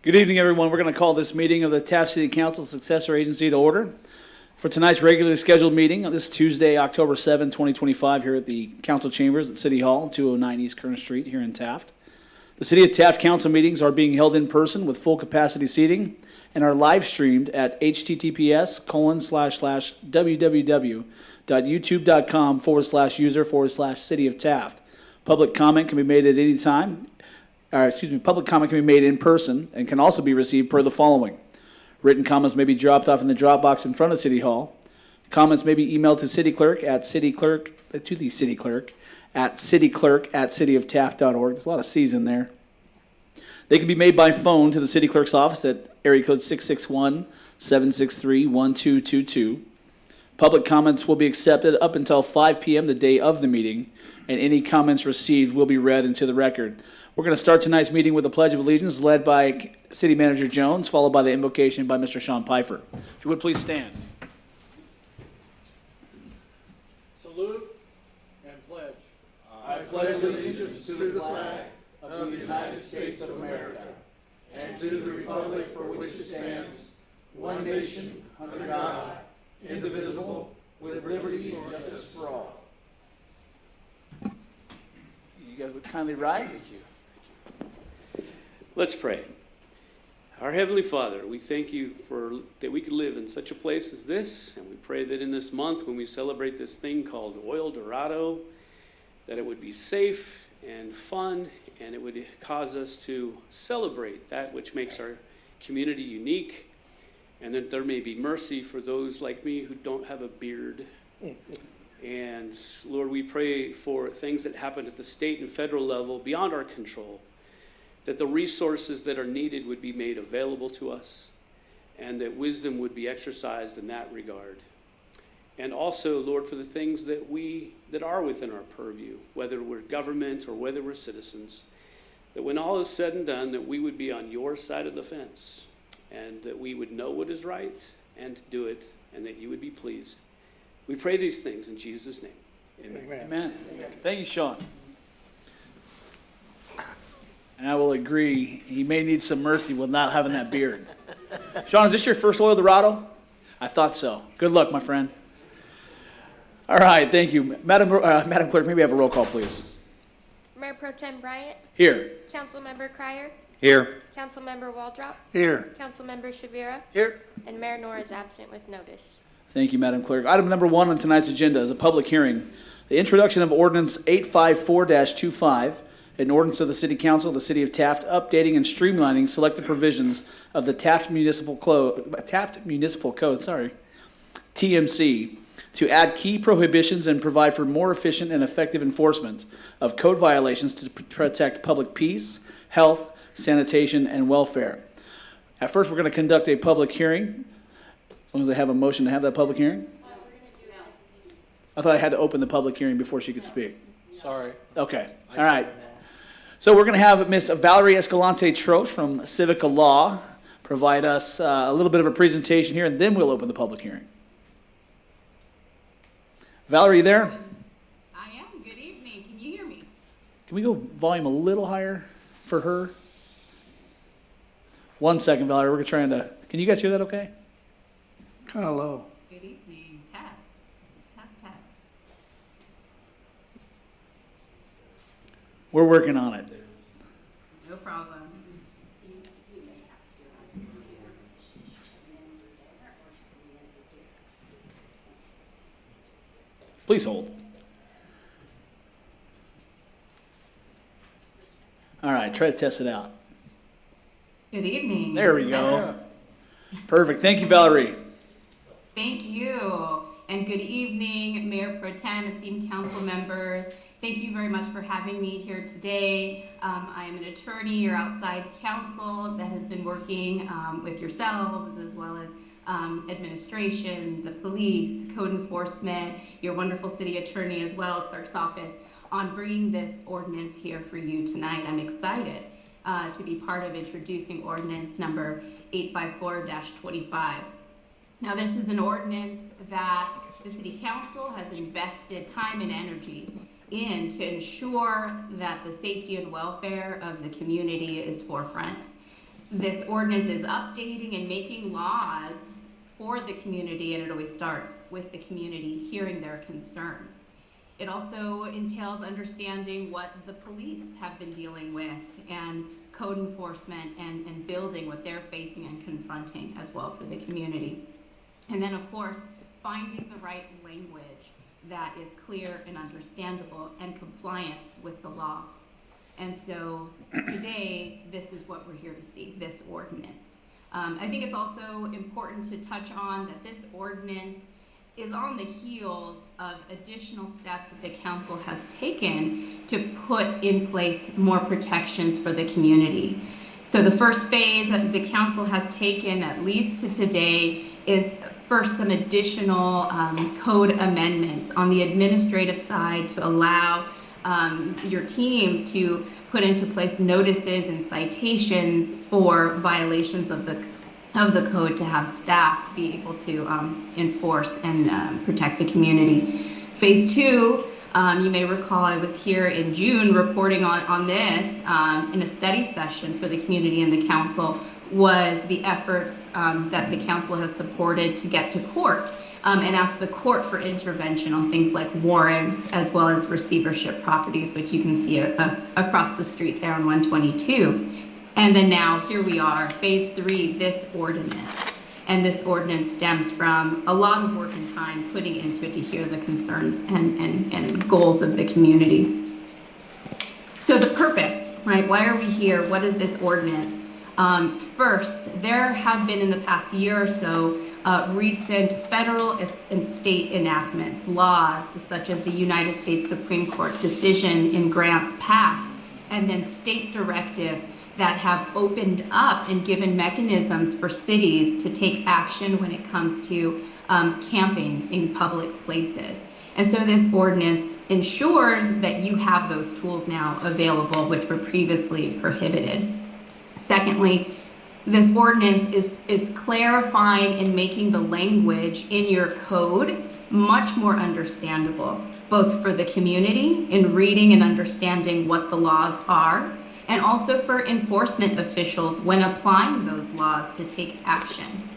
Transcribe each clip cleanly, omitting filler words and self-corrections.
Good evening, everyone. We're going to call this meeting of the Taft City Council Successor Agency to order. For tonight's regularly scheduled meeting, this Tuesday, October 7, 2025, here at the Council Chambers at City Hall, 209 East Kern Street here in Taft. The City of Taft Council meetings are being held in person with full capacity seating and are live streamed at https://www.youtube.com/user/City of Taft. Public comment can be made at any time. Public comment can be made in person and can also be received per the following. Written comments may be dropped off in the drop box in front of City Hall. Comments may be emailed to the city clerk at cityclerk@cityoftaft.org. There's a lot of C's in there. They can be made by phone to the city clerk's office at area code 661-763-1222. Public comments will be accepted up until 5 p.m. the day of the meeting, and any comments received will be read into the record. We're going to start tonight's meeting with the Pledge of Allegiance led by City Manager Jones, followed by the invocation by Mr. Sean Pfeiffer. If you would please stand. Salute and pledge. I pledge allegiance to the flag of the United States of America and to the republic for which it stands, one nation, under God, indivisible, with liberty and justice for all. You guys would kindly rise. Let's pray. Our Heavenly Father, we thank you that we could live in such a place as this, and we pray that in this month when we celebrate this thing called Oil Dorado, that it would be safe and fun, and it would cause us to celebrate that which makes our community unique, and that there may be mercy for those like me who don't have a beard. And Lord, we pray for things that happen at the state and federal level beyond our control, that the resources that are needed would be made available to us, and that wisdom would be exercised in that regard. And also, Lord, for the things that are within our purview, whether we're government or whether we're citizens, that when all is said and done, that we would be on your side of the fence, and that we would know what is right and do it, and that you would be pleased. We pray these things in Jesus' name. Amen. Amen. Thank you, Sean. And I will agree, he may need some mercy with not having that beard. Sean, is this your first Oil Dorado? I thought so. Good luck, my friend. All right, thank you. Madam Clerk, maybe have a roll call, please. Mayor Pro Tem Bryant. Here. Councilmember Cryer. Here. Councilmember Waldrop. Here. Councilmember Shavira. Here. And Mayor Nora is absent with notice. Thank you, Madam Clerk. Item number 1 on tonight's agenda is a public hearing. The introduction of Ordinance 854-25, an ordinance of the City Council of the City of Taft updating and streamlining selected provisions of the Taft Municipal Code, TMC, to add key prohibitions and provide for more efficient and effective enforcement of code violations to protect public peace, health, sanitation, and welfare. At first, we're going to conduct a public hearing. As long as I have a motion to have that public hearing. I thought I had to open the public hearing before she could speak. Sorry. Okay. All right. So we're going to have Miss Valerie Escalante-Troche from Civica Law provide us a little bit of a presentation here, and then we'll open the public hearing. Valerie, you there? I am. Good evening. Can you hear me? Can we go volume a little higher for her? 1 second, Valerie. We're trying to. Can you guys hear that okay? Kind of low. Good evening. Test. Test. We're working on it. No problem. Please hold. All right, try to test it out. Good evening. There we go. Perfect. Thank you, Valerie. Thank you. And good evening, Mayor Pro Tem, esteemed council members. Thank you very much for having me here today. I am an attorney, your outside counsel that has been working with yourselves as well as administration, the police, code enforcement, your wonderful city attorney as well, clerk's office, on bringing this ordinance here for you tonight. I'm excited to be part of introducing ordinance number 854-25. Now, this is an ordinance that the City Council has invested time and energy in to ensure that the safety and welfare of the community is forefront. This ordinance is updating and making laws for the community, and it always starts with the community hearing their concerns. It also entails understanding what the police have been dealing with and code enforcement and building what they're facing and confronting as well for the community. And then, of course, finding the right language that is clear and understandable and compliant with the law. And so today, this is what we're here to see, this ordinance. I think it's also important to touch on that this ordinance is on the heels of additional steps that the council has taken to put in place more protections for the community. So the first phase that the council has taken, at least to today, is first some additional code amendments on the administrative side to allow your team to put into place notices and citations for violations of the code, to have staff be able to enforce and protect the community. Phase 2, you may recall I was here in June reporting on this in a study session for the community and the council, was the efforts that the council has supported to get to court and ask the court for intervention on things like warrants as well as receivership properties, which you can see across the street there on 122. And then now here we are, phase 3, this ordinance. And this ordinance stems from a lot of work and time putting into it to hear the concerns and goals of the community. So the purpose, right? Why are we here? What is this ordinance? First, there have been in the past year or so recent federal and state enactments, laws such as the United States Supreme Court decision in Grants passed, and then state directives that have opened up and given mechanisms for cities to take action when it comes to camping in public places. And so this ordinance ensures that you have those tools now available, which were previously prohibited. Secondly, this ordinance is clarifying and making the language in your code much more understandable, both for the community in reading and understanding what the laws are, and also for enforcement officials when applying those laws to take action.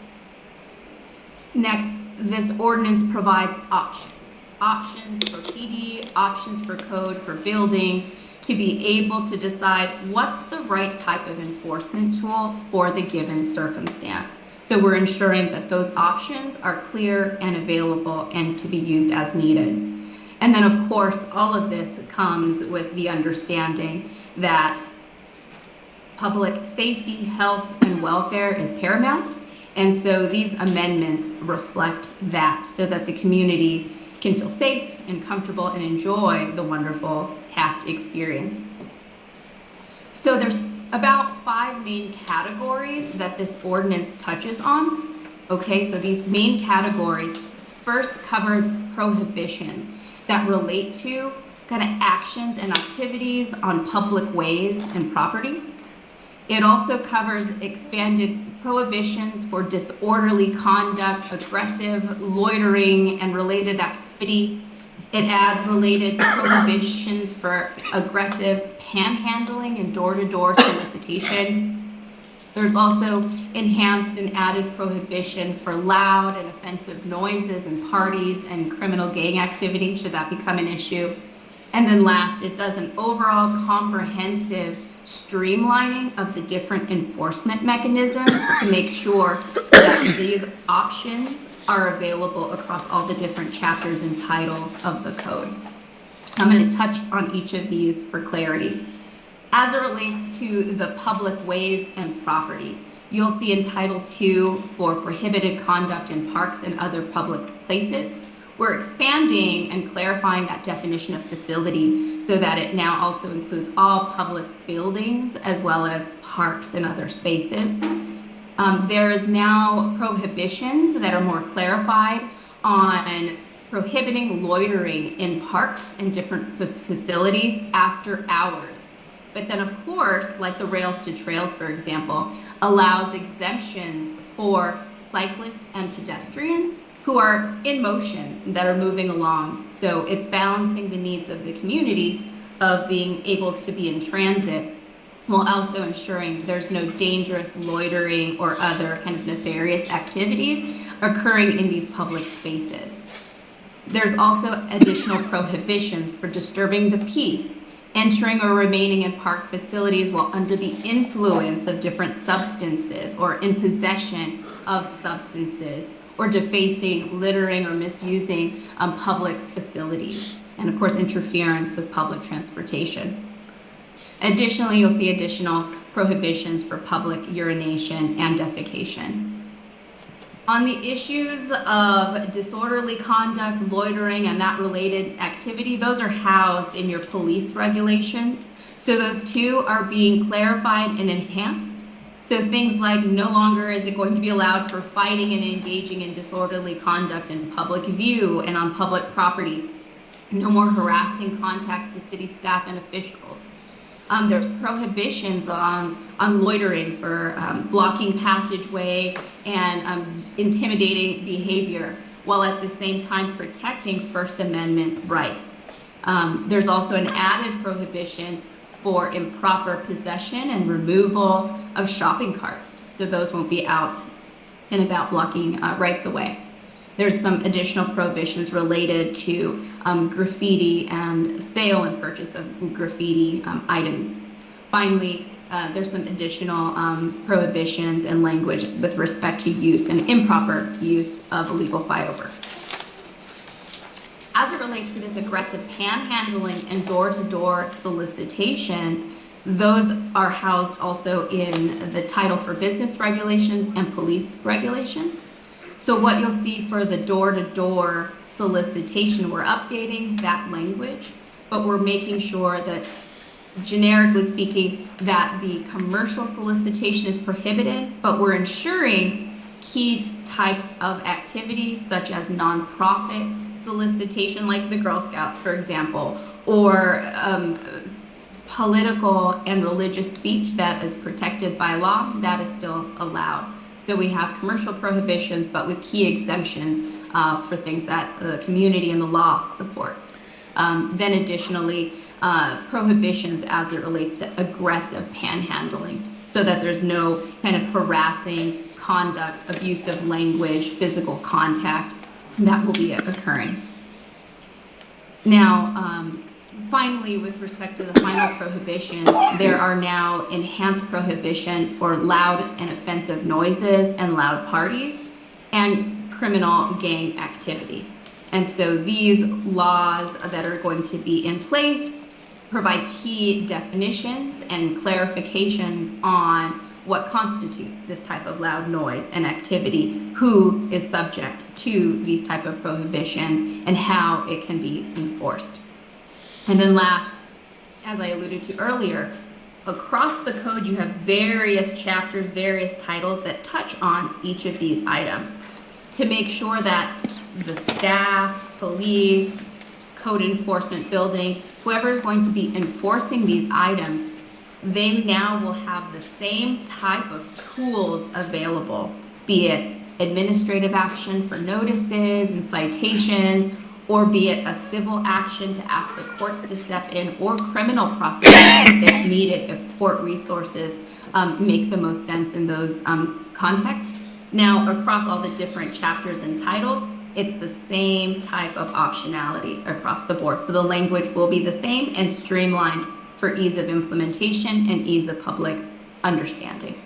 Next, this ordinance provides options for PD, options for code, for building, to be able to decide what's the right type of enforcement tool for the given circumstance. So we're ensuring that those options are clear and available and to be used as needed. And then, of course, all of this comes with the understanding that public safety, health, and welfare is paramount. And so these amendments reflect that, so that the community can feel safe and comfortable and enjoy the wonderful Taft experience. So there's about 5 main categories that this ordinance touches on. Okay, so these main categories first cover prohibitions that relate to kind of actions and activities on public ways and property. It also covers expanded prohibitions for disorderly conduct, aggressive, loitering, and related activity. It adds related prohibitions for aggressive panhandling and door-to-door solicitation. There's also enhanced and added prohibition for loud and offensive noises in parties and criminal gang activity, should that become an issue. And then last, it does an overall comprehensive streamlining of the different enforcement mechanisms to make sure that these options are available across all the different chapters and titles of the code. I'm going to touch on each of these for clarity. As it relates to the public ways and property, you'll see in Title II for prohibited conduct in parks and other public places. We're expanding and clarifying that definition of facility so that it now also includes all public buildings as well as parks and other spaces. There is now prohibitions that are more clarified on prohibiting loitering in parks and different facilities after hours. But then, of course, like the Rails to Trails, for example, allows exemptions for cyclists and pedestrians who are in motion, that are moving along. So it's balancing the needs of the community of being able to be in transit while also ensuring there's no dangerous loitering or other kind of nefarious activities occurring in these public spaces. There's also additional prohibitions for disturbing the peace, entering or remaining in park facilities while under the influence of different substances or in possession of substances, or defacing, littering, or misusing public facilities, and of course interference with public transportation. Additionally, you'll see additional prohibitions for public urination and defecation. On the issues of disorderly conduct, loitering, and that related activity, those are housed in your police regulations. So those two are being clarified and enhanced. So things like no longer is it going to be allowed for fighting and engaging in disorderly conduct in public view and on public property. No more harassing contacts to city staff and officials. There's prohibitions on loitering for blocking passageway and intimidating behavior, while at the same time protecting First Amendment rights. There's also an added prohibition for improper possession and removal of shopping carts. So those won't be out and about blocking rights away. There's some additional prohibitions related to graffiti and sale and purchase of graffiti items. Finally, there's some additional prohibitions and language with respect to use and improper use of illegal fireworks. As it relates to this aggressive panhandling and door-to-door solicitation, those are housed also in the Title for Business regulations and police regulations. So what you'll see for the door-to-door solicitation, we're updating that language, but we're making sure that, generically speaking, that the commercial solicitation is prohibited, but we're ensuring key types of activities such as nonprofit solicitation, like the Girl Scouts, for example, or political and religious speech that is protected by law, that is still allowed. So we have commercial prohibitions, but with key exemptions for things that the community and the law supports. Then additionally, prohibitions as it relates to aggressive panhandling, so that there's no kind of harassing conduct, abusive language, physical contact that will be occurring. Now, finally, with respect to the final prohibitions, there are now enhanced prohibition for loud and offensive noises and loud parties and criminal gang activity. And so these laws that are going to be in place provide key definitions and clarifications on what constitutes this type of loud noise and activity, who is subject to these type of prohibitions, and how it can be enforced. And then last, as I alluded to earlier, across the code you have various chapters, various titles that touch on each of these items to make sure that the staff, police, code enforcement building, whoever is going to be enforcing these items, they now will have the same type of tools available, be it administrative action for notices and citations, or be it a civil action to ask the courts to step in, or criminal prosecution if needed, if court resources make the most sense in those contexts. Now, across all the different chapters and titles, it's the same type of optionality across the board. So the language will be the same and streamlined for ease of implementation and ease of public understanding.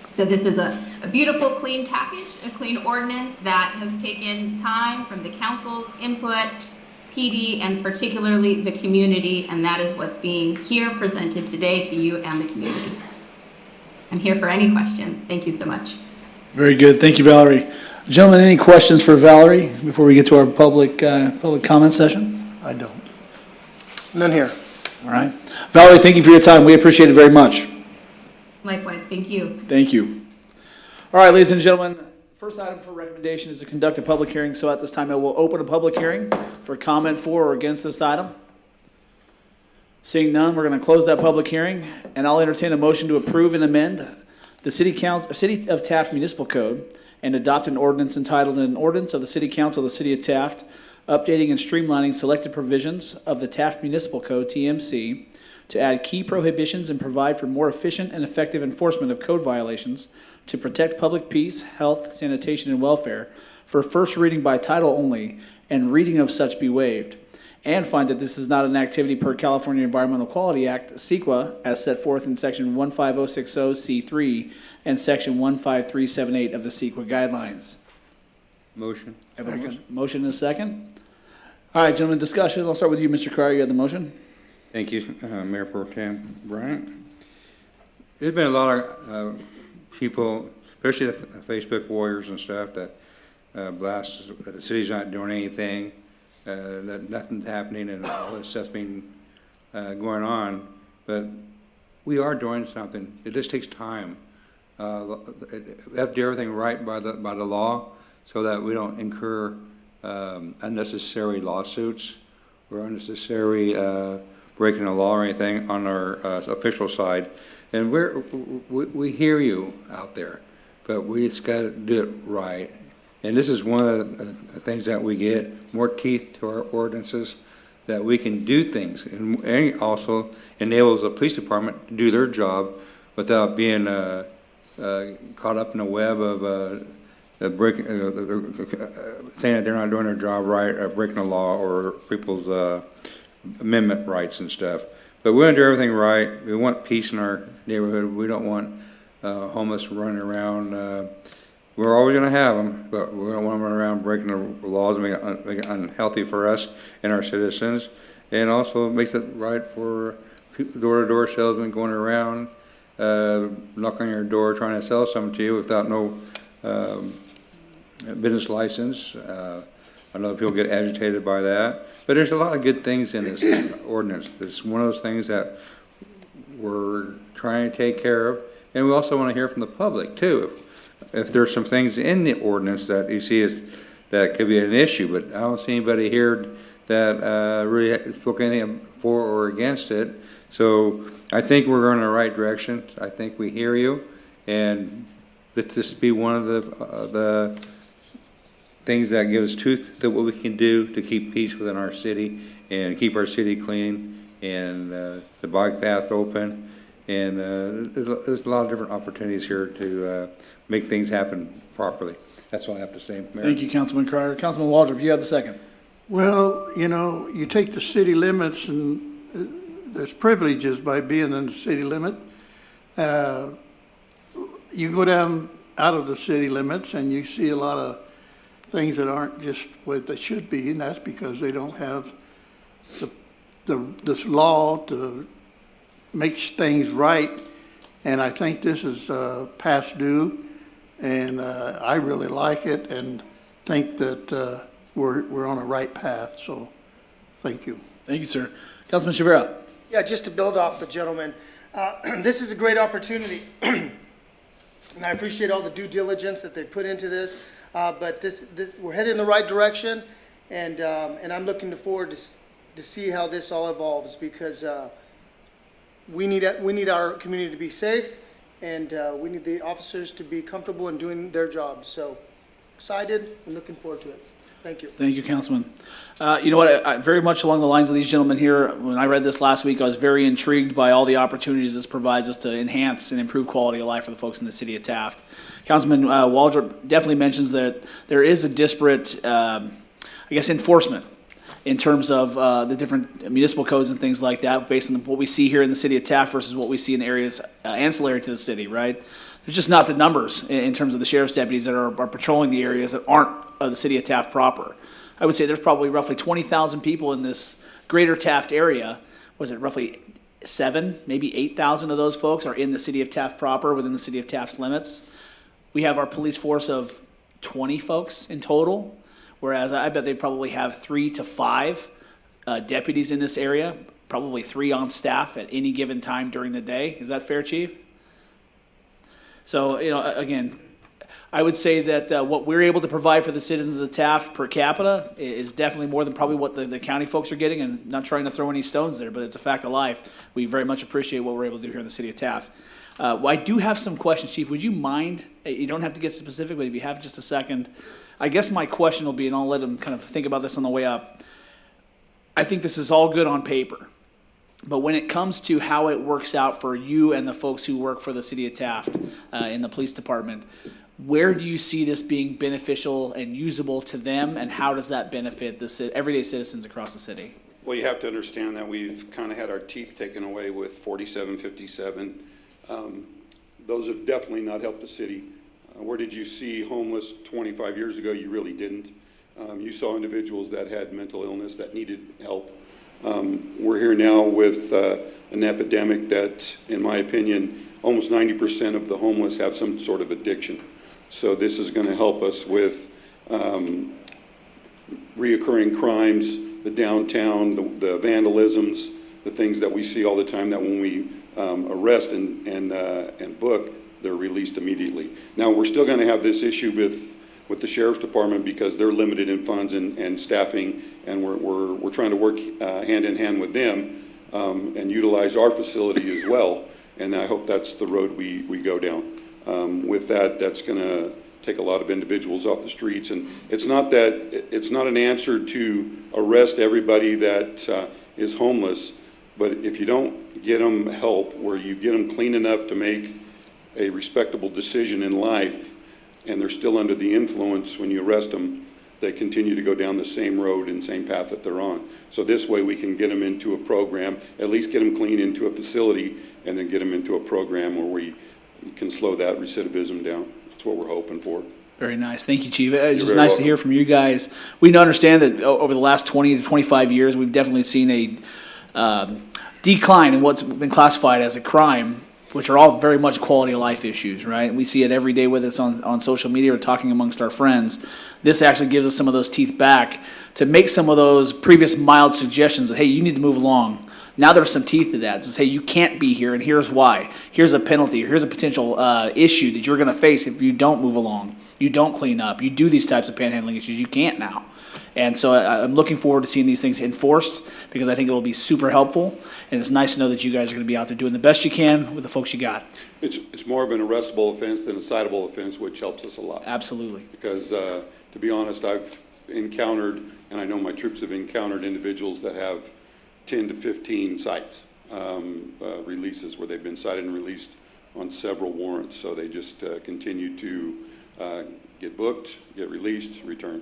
So this is a beautiful, clean package, a clean ordinance that has taken time from the council's input, PD, and particularly the community, and that is what's being here presented today to you and the community. I'm here for any questions. Thank you so much. Very good. Thank you, Valerie. Gentlemen, any questions for Valerie before we get to our public comment session? I don't. None here. All right. Valerie, thank you for your time. We appreciate it very much. Likewise, thank you. Thank you. All right, ladies and gentlemen, first item for recommendation is to conduct a public hearing. So at this time, I will open a public hearing for comment for or against this item. Seeing none, we're going to close that public hearing, and I'll entertain a motion to approve and amend the City of Taft Municipal Code and adopt an ordinance entitled An Ordinance of the City Council of the City of Taft, updating and streamlining selected provisions of the Taft Municipal Code, TMC, to add key prohibitions and provide for more efficient and effective enforcement of code violations to protect public peace, health, sanitation, and welfare for first reading by title only and reading of such be waived, and find that this is not an activity per California Environmental Quality Act, CEQA, as set forth in Section 15060C3 and Section 15378 of the CEQA guidelines. Motion. Have a motion and a second. All right, gentlemen, discussion. I'll start with you, Mr. Cryer. You have the motion. Thank you, Mayor Pro Tem Bryant. There's been a lot of people, especially the Facebook warriors and stuff, that blast that the city's not doing anything, that nothing's happening, and all this stuff's been going on. But we are doing something. It just takes time. We have to do everything right by the law, so that we don't incur unnecessary lawsuits or unnecessary breaking the law or anything on our official side. And we hear you out there, but we just got to do it right. And this is one of the things that we get, more teeth to our ordinances, that we can do things, and also enables the police department to do their job without being caught up in the web of saying that they're not doing their job right, or breaking the law, or people's amendment rights and stuff. But we want to do everything right. We want peace in our neighborhood. We don't want homeless running around. We're always going to have them, but we don't want them running around breaking the laws and make it unhealthy for us and our citizens. And also makes it right for door-to-door salesmen going around, knocking on your door trying to sell something to you without no business license. I know people get agitated by that, but there's a lot of good things in this ordinance. It's one of those things that we're trying to take care of, and we also want to hear from the public too. If there's some things in the ordinance that you see that could be an issue, but I don't see anybody here that really spoke anything for or against it. So I think we're going in the right direction. I think we hear you, and let this be one of the things that gives tooth to what we can do to keep peace within our city and keep our city clean and the bike path open. And there's a lot of different opportunities here to make things happen properly. That's all I have to say, Mayor. Thank you, Councilman Cryer. Councilman Waldrop, you have the second. Well, you know, you take the city limits, and there's privileges by being in the city limit. You go down out of the city limits and you see a lot of things that aren't just what they should be, and that's because they don't have this law to make things right. And I think this is past due, and I really like it and think that we're on a right path. So thank you. Thank you, sir. Councilman Shavera. Yeah, just to build off the gentleman, this is a great opportunity. And I appreciate all the due diligence that they put into this. But we're headed in the right direction, and I'm looking forward to see how this all evolves, because we need our community to be safe, and we need the officers to be comfortable in doing their job. So excited and looking forward to it. Thank you. Thank you, Councilman. You know what, I very much along the lines of these gentlemen here, when I read this last week, I was very intrigued by all the opportunities this provides us to enhance and improve quality of life for the folks in the city of Taft. Councilman Waldrop definitely mentions that there is a disparate, enforcement in terms of the different municipal codes and things like that, based on what we see here in the city of Taft versus what we see in the areas ancillary to the city, right? There's just not the numbers in terms of the sheriff's deputies that are patrolling the areas that aren't of the city of Taft proper. I would say there's probably roughly 20,000 people in this greater Taft area. Was it roughly 7, maybe 8,000 of those folks are in the city of Taft proper, within the city of Taft's limits? We have our police force of 20 folks in total, whereas I bet they probably have 3 to 5 deputies in this area, probably 3 on staff at any given time during the day. Is that fair, Chief? So, again, I would say that what we're able to provide for the citizens of Taft per capita is definitely more than probably what the county folks are getting, and not trying to throw any stones there, but it's a fact of life. We very much appreciate what we're able to do here in the city of Taft. Well, I do have some questions, Chief. Would you mind, you don't have to get specific, but if you have just a second, I guess my question will be, and I'll let them kind of think about this on the way up. I think this is all good on paper. But when it comes to how it works out for you and the folks who work for the city of Taft in the police department, where do you see this being beneficial and usable to them, and how does that benefit the everyday citizens across the city? Well, you have to understand that we've kind of had our teeth taken away with 4757. Those have definitely not helped the city. Where did you see homeless 25 years ago? You really didn't. You saw individuals that had mental illness that needed help. We're here now with an epidemic that, in my opinion, almost 90% of the homeless have some sort of addiction. So this is going to help us with reoccurring crimes, the downtown, the vandalisms, the things that we see all the time that when we arrest and book, they're released immediately. Now, we're still going to have this issue with the sheriff's department because they're limited in funds and staffing, and we're trying to work hand in hand with them and utilize our facility as well. And I hope that's the road we go down. With that, that's going to take a lot of individuals off the streets, and it's not an answer to arrest everybody that is homeless, but if you don't get them help where you get them clean enough to make a respectable decision in life, and they're still under the influence when you arrest them, they continue to go down the same road and same path that they're on. So this way we can get them into a program, at least get them clean into a facility, and then get them into a program where we can slow that recidivism down. That's what we're hoping for. Very nice. Thank you, Chief. It's just very nice to welcome. hear from you guys. We understand that over the last 20 to 25 years, we've definitely seen a decline in what's been classified as a crime, which are all very much quality of life issues, right? We see it every day with us on social media or talking amongst our friends. This actually gives us some of those teeth back to make some of those previous mild suggestions that, hey, you need to move along. Now there's some teeth to that. To say you can't be here, and here's why. Here's a penalty. Here's a potential issue that you're going to face if you don't move along. You don't clean up. You do these types of panhandling issues. You can't now. And so I'm looking forward to seeing these things enforced because I think it will be super helpful. And it's nice to know that you guys are going to be out there doing the best you can with the folks you got. It's more of an arrestable offense than a citable offense, which helps us a lot. Absolutely. Because to be honest, I've encountered, and I know my troops have encountered individuals that have 10 to 15 cites, releases where they've been cited and released on several warrants. So they just continue to get booked, get released, return,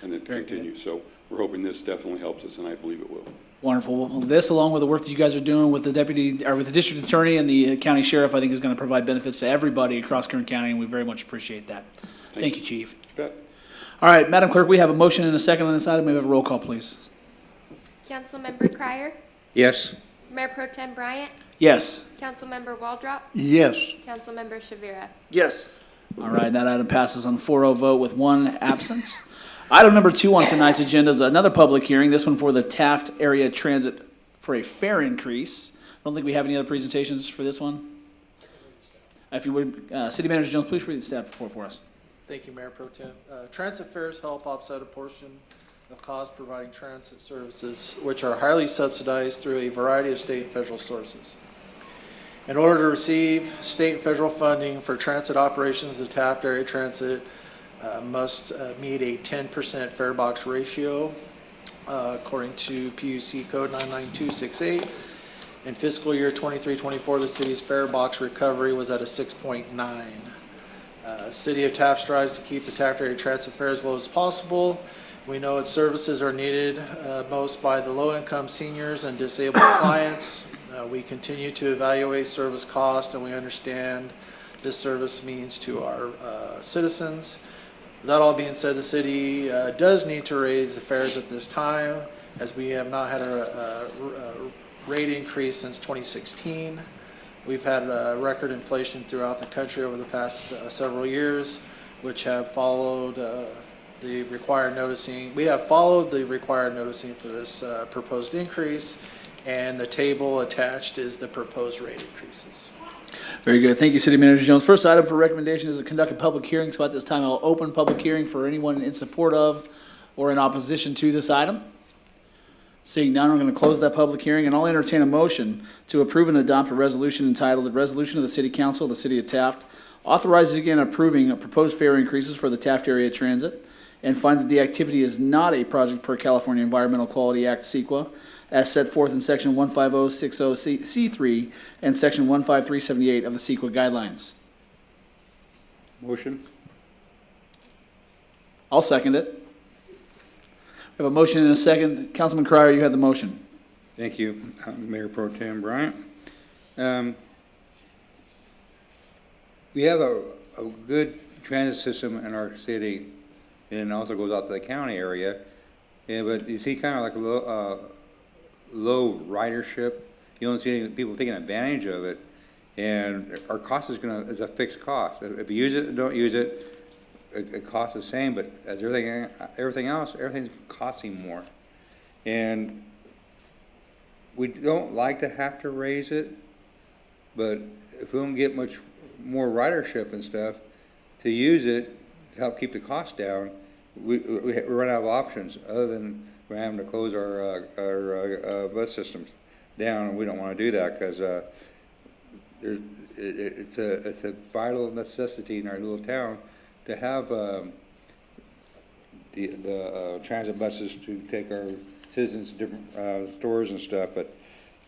and then continue. So we're hoping this definitely helps us, and I believe it will. Wonderful. Well, this, along with the work that you guys are doing with the deputy, or with the district attorney and the county sheriff, I think is going to provide benefits to everybody across Kern County, and we very much appreciate that. Thank you, Chief. You bet. All right, Madam Clerk, we have a motion and a second on this item. May we have a roll call, please? Councilmember Crier, Yes. Mayor Pro Tem Bryant, Yes. Councilmember Waldrop, Yes. Councilmember Shavira. Yes. All right, that item passes on 4-0 vote with one absent. Item number 2 on tonight's agenda is another public hearing, this one for the Taft Area Transit for a fare increase. I don't think we have any other presentations for this one. If you would, City Manager Jones, please read the staff report for us. Thank you, Mayor Pro Tem. Transit fares help offset a portion of costs providing transit services, which are highly subsidized through a variety of state and federal sources. In order to receive state and federal funding for transit operations, the Taft Area Transit must meet a 10% fare box ratio, according to PUC Code 99268. In fiscal year 23-24, the city's fare box recovery was at a 6.9. City of Taft strives to keep the Taft Area Transit fare as low as possible. We know its services are needed most by the low-income seniors and disabled clients. We continue to evaluate service cost, and we understand this service means to our citizens. That all being said, the city does need to raise the fares at this time, as we have not had a rate increase since 2016. We've had record inflation throughout the country over the past several years, which have followed the required noticing. We have followed the required noticing for this proposed increase, and the table attached is the proposed rate increases. Very good. Thank you, City Manager Jones. First item for recommendation is to conduct a public hearing. So at this time, I'll open public hearing for anyone in support of or in opposition to this item. Seeing none, we're going to close that public hearing, and I'll entertain a motion to approve and adopt a resolution entitled, "A Resolution of the City Council of the City of Taft authorizing and approving proposed fare increases for the Taft Area Transit, and find that the activity is not a project per California Environmental Quality Act, CEQA, as set forth in Section 15060C3 and Section 15378 of the CEQA guidelines. Motion? I'll second it. We have a motion and a second. Councilman Cryer, you have the motion. Thank you, Mayor Pro Tem Bryant. We have a good transit system in our city, and it also goes out to the county area. Yeah, but you see kind of like low ridership. You don't see any people taking advantage of it, and our cost is a fixed cost. If you use it or don't use it, it costs the same. But as everything else, everything's costing more, and we don't like to have to raise it. But if we don't get much more ridership and stuff to use it to help keep the cost down, we run out of options other than we're having to close our bus systems down, and we don't want to do that because it's a vital necessity in our little town to have the transit buses to take our citizens to different stores and stuff. But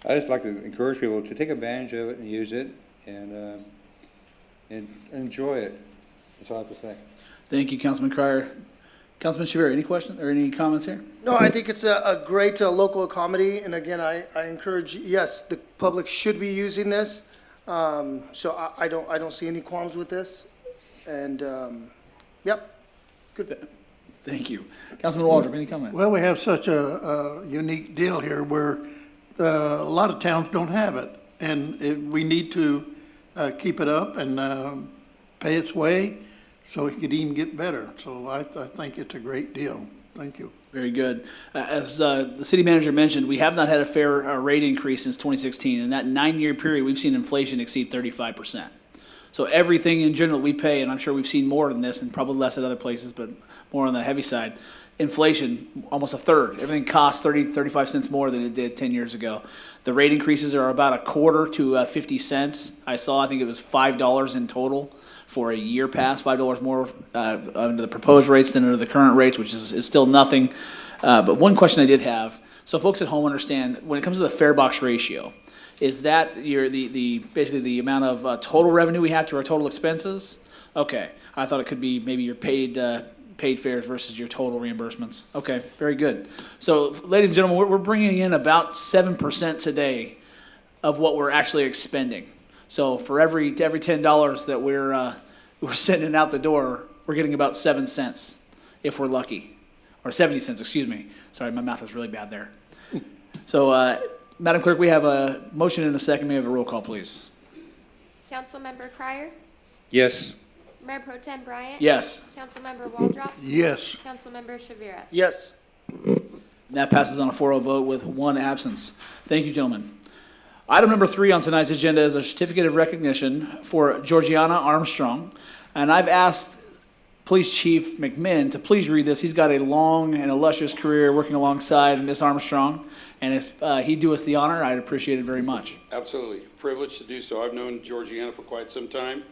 I just like to encourage people to take advantage of it and use it and enjoy it. That's all I have to say. Thank you, Councilman Cryer. Councilman Shavir, any questions or any comments here? No, I think it's a great local comedy, and again, I encourage, yes, the public should be using this. So I don't see any qualms with this, and, yep, good. Thank you. Councilman Waldrop, any comments? Well, we have such a unique deal here where a lot of towns don't have it, and we need to keep it up and pay its way so it could even get better. So I think it's a great deal. Thank you. Very good. As the city manager mentioned, we have not had a fair rate increase since 2016. In that 9-year period, we've seen inflation exceed 35%. So everything in general we pay, and I'm sure we've seen more than this and probably less at other places, but more on the heavy side. Inflation, almost a third. Everything costs 35 cents more than it did 10 years ago. The rate increases are about a quarter to 50 cents. I think it was $5 in total for a year pass, $5 more under the proposed rates than under the current rates, which is still nothing. But one question I did have, so folks at home understand, when it comes to the fare box ratio, is that basically the amount of total revenue we have to our total expenses? Okay, I thought it could be maybe your paid fares versus your total reimbursements. Okay, very good. So, ladies and gentlemen, we're bringing in about 7% today of what we're actually expending. So for every $10 that we're sending out the door, we're getting about 7 cents if we're lucky, or 70 cents. Excuse me. Sorry, my math was really bad there. So, Madam Clerk, we have a motion and a second. May I have a roll call, please? Councilmember Cryer? Yes. Mayor Pro Tem Bryant? Yes. Councilmember Waldrop? Yes. Councilmember Shavira? Yes. And that passes on a 4-0 vote with 1 absence. Thank you, gentlemen. Item number 3 on tonight's agenda is a certificate of recognition for Georgiana Armstrong. And I've asked Police Chief McMinn to please read this. He's got a long and illustrious career working alongside Miss Armstrong. And if he'd do us the honor, I'd appreciate it very much. Absolutely. Privileged to do so. I've known Georgiana for quite some time.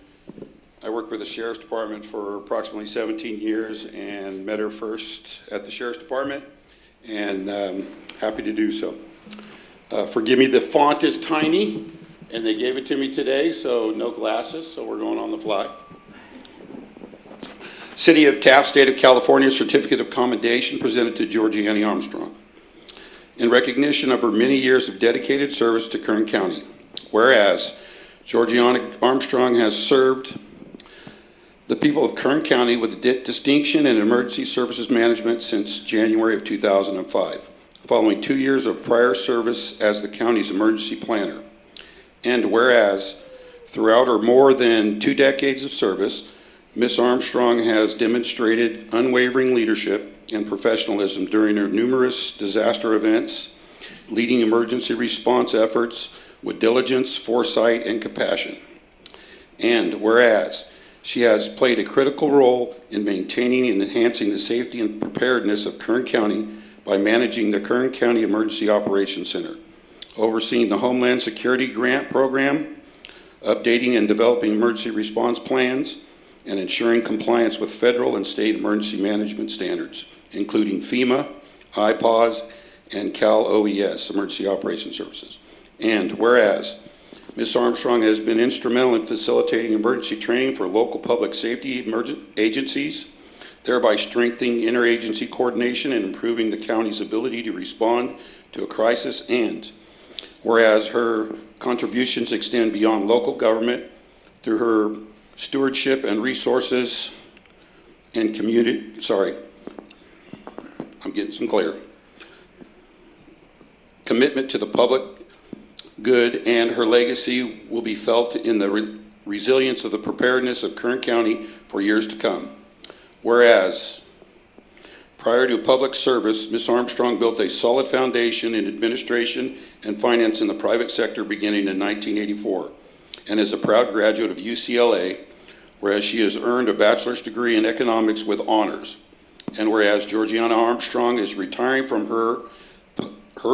I worked with the Sheriff's Department for approximately 17 years and met her first at the Sheriff's Department, and happy to do so. Forgive me, the font is tiny, and they gave it to me today, so no glasses, so we're going on the fly. City of Taft, State of California, Certificate of Commendation presented to Georgiana Armstrong in recognition of her many years of dedicated service to Kern County. Whereas Georgiana Armstrong has served the people of Kern County with distinction in emergency services management since January of 2005, following 2 years of prior service as the county's emergency planner. And whereas throughout her more than 2 decades of service, Ms. Armstrong has demonstrated unwavering leadership and professionalism during her numerous disaster events, leading emergency response efforts with diligence, foresight, and compassion. And whereas she has played a critical role in maintaining and enhancing the safety and preparedness of Kern County by managing the Kern County Emergency Operations Center, overseeing the Homeland Security Grant Program, updating and developing emergency response plans, and ensuring compliance with federal and state emergency management standards, including FEMA, IPAWS, and Cal OES, Emergency Operations Services. And whereas Ms. Armstrong has been instrumental in facilitating emergency training for local public safety agencies, thereby strengthening interagency coordination and improving the county's ability to respond to a crisis. And whereas her contributions extend beyond local government through her stewardship and resources and community, I'm getting some clear. Commitment to the public good, and her legacy will be felt in the resilience of the preparedness of Kern County for years to come. Whereas, prior to public service, Ms. Armstrong built a solid foundation in administration and finance in the private sector beginning in 1984, and is a proud graduate of UCLA, whereas she has earned a bachelor's degree in economics with honors. And whereas Georgiana Armstrong is retiring from her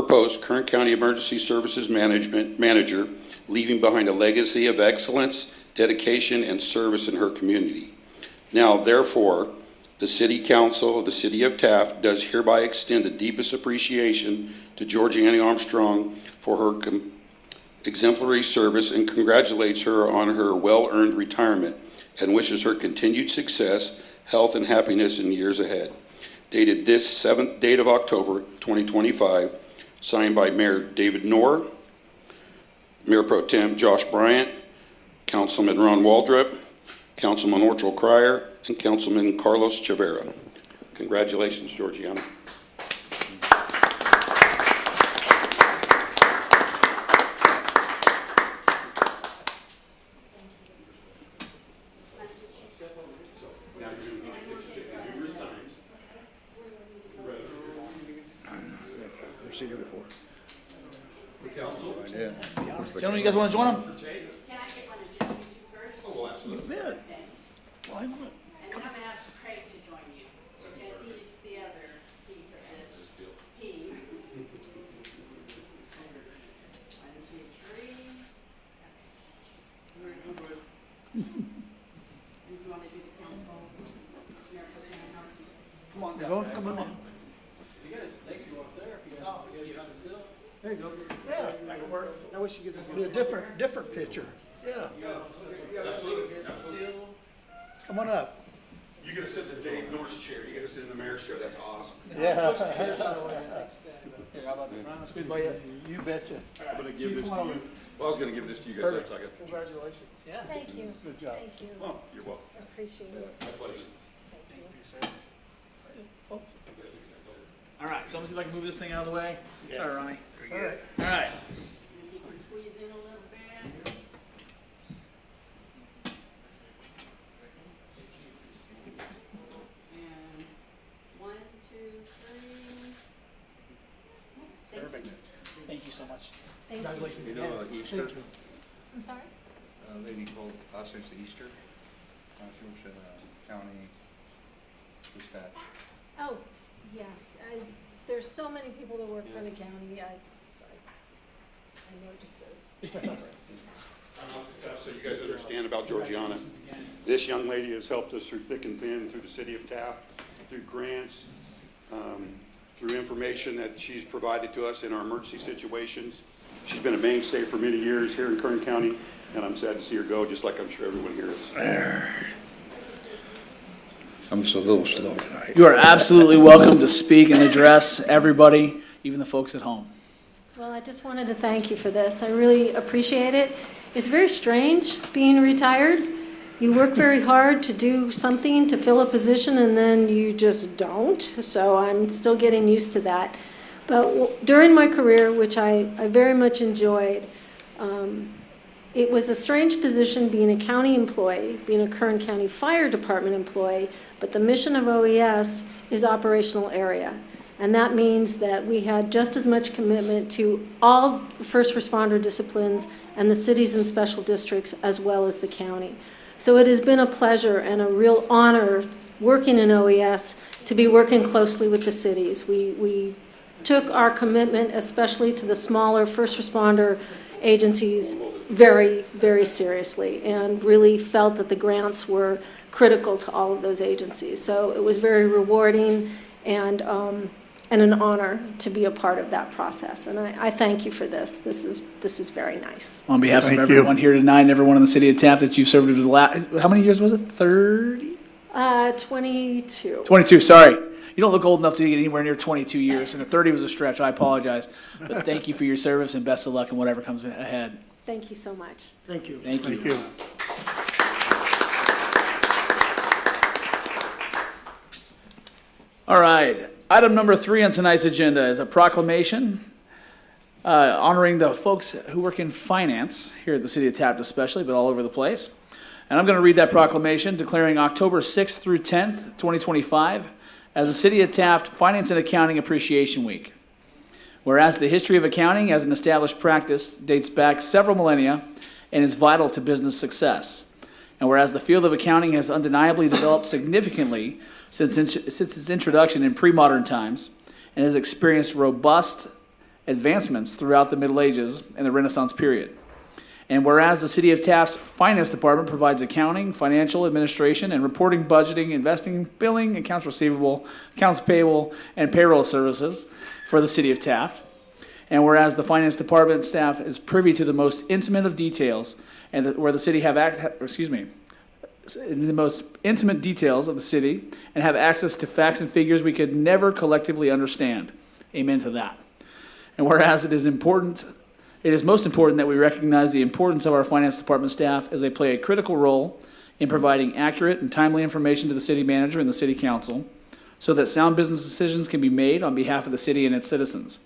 post, Kern County Emergency Services Manager, leaving behind a legacy of excellence, dedication, and service in her community. Now, therefore, the City Council of the City of Taft does hereby extend the deepest appreciation to Georgiana Armstrong for her exemplary service and congratulates her on her well-earned retirement and wishes her continued success, health, and happiness in years ahead. Dated this 7th date of October 2025, signed by Mayor David Knorr, Mayor Pro Tem Josh Bryant, Councilman Ron Waldrop, Councilman Orchel Cryer, and Councilman Carlos Chavera. Congratulations, Georgiana. Gentlemen, you guys want to join them? Can I get one of Jimmy first? Oh, well, absolutely. Why not? And then I'm gonna ask Craig to join you, because he's the other piece of this team. One, two, three. And you wanna do the council? Mayor Pro Tem Howard? Come on down. Come on in. You guys, thank you up there, if you guys want to get on the sill. There you go. Yeah. I wish you could be a different picture. Yeah. Come on up. You gotta sit in the Dave Norris chair. You gotta sit in the mayor's chair. That's awesome. Yeah. Here, how about that? Let's squeeze by you. You betcha. I'm gonna give this to you. Well, I was gonna give this to you guys. Perfect. That's like Congratulations. Yeah. Thank you. Good job. Thank you. oh, you're welcome. I appreciate it. My pleasure. Thank you. All right, so let me see if I can move this thing out of the way. Yeah. Sorry, Ronnie. All right. All right. If you can squeeze in a little bit. And one, two, three. Thank you. Perfect. Thank you so much. Thank you. Congratulations You again. know, Easter, I'm sorry? a lady called us it's Easter. She works in county dispatch. Oh, yeah, there's so many people that work for the county, I know just a. So you guys understand about Georgiana. This young lady has helped us through thick and thin, through the city of Taft, through grants, through information that she's provided to us in our emergency situations. She's been a mainstay for many years here in Kern County, and I'm sad to see her go, just like I'm sure everyone here is. I'm just a little slow tonight. You are absolutely welcome to speak and address everybody, even the folks at home. Well, I just wanted to thank you for this, I really appreciate it. It's very strange being retired. You work very hard to do something, to fill a position, and then you just don't, so I'm still getting used to that. But during my career, which I very much enjoyed, it was a strange position being a county employee, being a Kern County Fire Department employee, but the mission of OES is operational area. And that means that we had just as much commitment to all first responder disciplines and the cities and special districts as well as the county. So it has been a pleasure and a real honor working in OES to be working closely with the cities. We took our commitment, especially to the smaller first responder agencies, very, very seriously and really felt that the grants were critical to all of those agencies. So it was very rewarding, and and an honor to be a part of that process. And I thank you for this. This is very nice. On behalf of Thank everyone you. here tonight and everyone in the city of Taft that you've served for the last, how many years was it? 30? 22. 22, sorry. You don't look old enough to get anywhere near 22 years, and if 30 was a stretch, I apologize. But thank you for your service and best of luck in whatever comes ahead. Thank you so much. Thank you. Thank you. Thank you. All right. Item number 3 on tonight's agenda is a proclamation honoring the folks who work in finance here at the city of Taft especially, but all over the place. And I'm going to read that proclamation declaring October 6th through 10th, 2025 as the City of Taft Finance and Accounting Appreciation Week. Whereas the history of accounting as an established practice dates back several millennia and is vital to business success. And whereas the field of accounting has undeniably developed significantly since its introduction in pre-modern times and has experienced robust advancements throughout the Middle Ages and the Renaissance period. And whereas the City of Taft's Finance Department provides accounting, financial administration, and reporting, budgeting, investing, billing, accounts receivable, accounts payable, and payroll services for the City of Taft. And whereas the Finance Department staff is privy to the most intimate of details, and where the city in the most intimate details of the city, and have access to facts and figures we could never collectively understand. Amen to that. And whereas it is most important that we recognize the importance of our finance department staff as they play a critical role in providing accurate and timely information to the city manager and the city council so that sound business decisions can be made on behalf of the city and its citizens.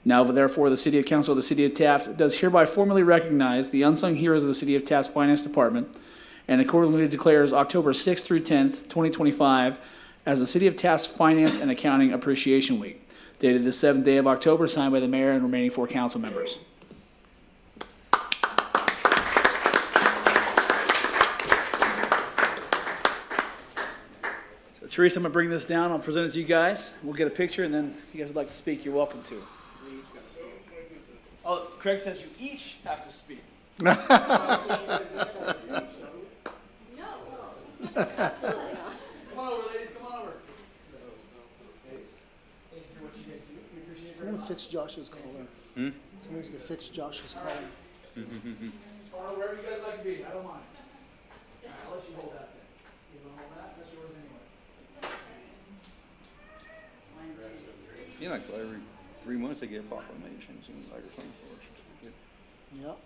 Now, therefore, the City Council of the City of Taft does hereby formally recognize the unsung heroes of the City of Taft's Finance Department and accordingly declares October 6th through 10th, 2025 as the City of Taft's Finance and Accounting Appreciation Week, dated the 7th day of October, signed by the mayor and remaining 4 council members. So, Teresa, I'm going to bring this down. I'll present it to you guys. We'll get a picture, and then if you guys would like to speak, you're welcome to. Oh, Craig says you each have to speak. No. Absolutely not. Come on over, ladies. Come on over. Ladies, thank you for what you guys do. We appreciate it very Someone much. fix Josh's collar. Someone needs to fix Josh's collar. Or wherever you guys like to be. I don't mind. I'll let you hold that thing. You want to hold that? That's yours anyway. You know, like every 3 months they get proclamations and like or something for us. Yep.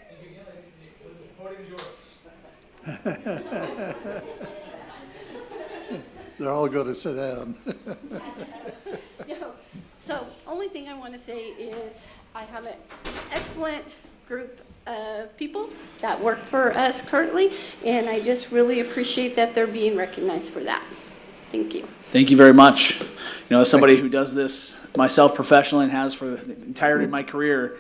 Thank you again, ladies. The podium is yours. They're all going to sit down. No. So, only thing I want to say is I have an excellent group of people that work for us currently, and I just really appreciate that they're being recognized for that. Thank you. Thank you very much. You know, as somebody who does this myself professionally and has for the entirety of my career,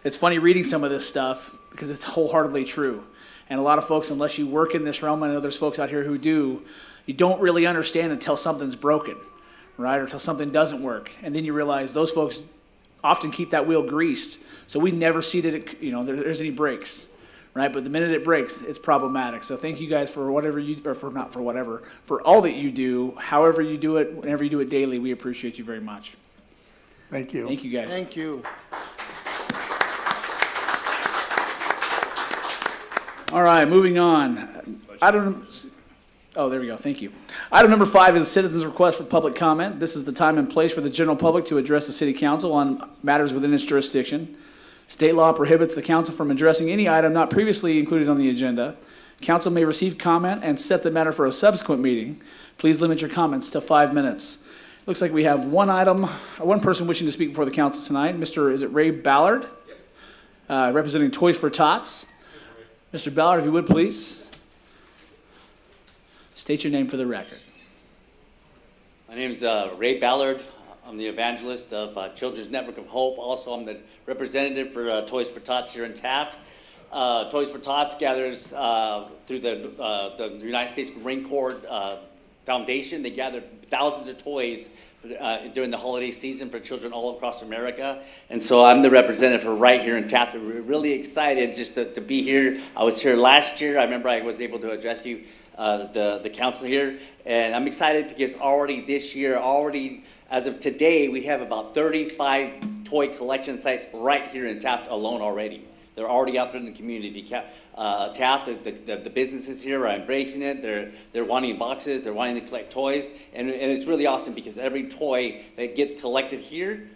it's funny reading some of this stuff because it's wholeheartedly true. And a lot of folks, unless you work in this realm, I know there's folks out here who do, you don't really understand until something's broken, right? Or until something doesn't work. And then you realize those folks often keep that wheel greased. So we never see that there's any breaks, right? But the minute it breaks, it's problematic. So thank you guys for for all that you do, however you do it, whenever you do it daily. We appreciate you very much. Thank you. Thank you guys. Thank you. All right, moving on. There we go. Thank you. Item number 5 is citizens' request for public comment. This is the time and place for the general public to address the city council on matters within its jurisdiction. State law prohibits the council from addressing any item not previously included on the agenda. Council may receive comment and set the matter for a subsequent meeting. Please limit your comments to 5 minutes. Looks like we have one person wishing to speak before the council tonight. Is it Ray Ballard? Yep. Representing Toys for Tots. Mr. Ballard, if you would, please. State your name for the record. My name is Ray Ballard. I'm the evangelist of Children's Network of Hope. Also, I'm the representative for Toys for Tots here in Taft. Toys for Tots gathers through the United States Marine Corps Foundation. They gather thousands of toys during the holiday season for children all across America. And so I'm the representative for right here in Taft. We're really excited just to be here. I was here last year. I remember I was able to address you the council here. And I'm excited because already this year, as of today, we have about 35 toy collection sites right here in Taft alone already. They're already out there in the community. Taft, the businesses here are embracing it. They're wanting boxes. They're wanting to collect toys, and it's really awesome because every toy that gets collected here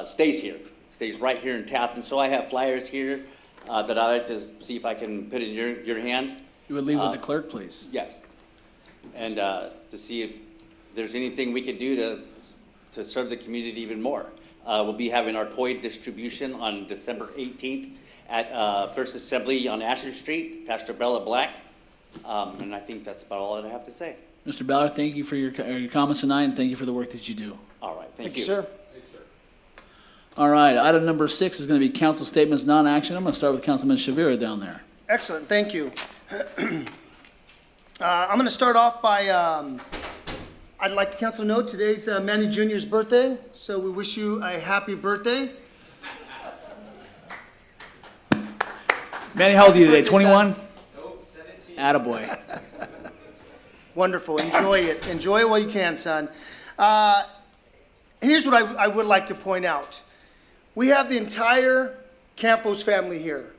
stays here. It stays right here in Taft. And so I have flyers here that I'd like to see if I can put in your hand. You would leave with the clerk, please. Yes, and to see if there's anything we could do to serve the community even more. We'll be having our toy distribution on December 18th at First Assembly on Asher Street, Pastor Bella Black. And I think that's about all that I have to say. Mr. Ballard, thank you for your comments tonight, and thank you for the work that you do. All right, thank Thank you. you, sir. All right, item number 6 is going to be council statements, non-action. I'm going to start with Councilman Shavira down there. Excellent, thank you. I'm going to start off by, I'd like the council to know today's Manny Jr.'s birthday, so we wish you a happy birthday. Manny, how old are you today? 21? Nope, 17. Attaboy. Wonderful, enjoy it. Enjoy it while you can, son. Here's what I would like to point out. We have the entire Campos family here.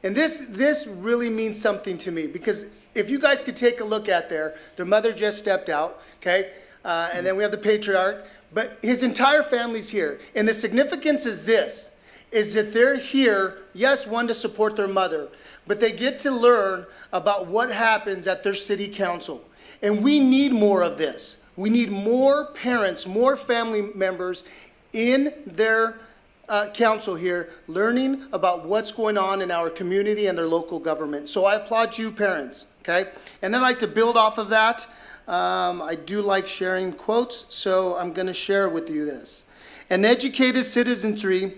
And this really means something to me, because if you guys could take a look at their mother just stepped out, okay? And then we have the patriarch, but his entire family's here. And the significance is this, is that they're here, yes, one, to support their mother, but they get to learn about what happens at their city council. And we need more of this. We need more parents, more family members in their council here, learning about what's going on in our community and their local government. So I applaud you, parents, okay? And then I'd like to build off of that. I do like sharing quotes, so I'm gonna share with you this. An educated citizenry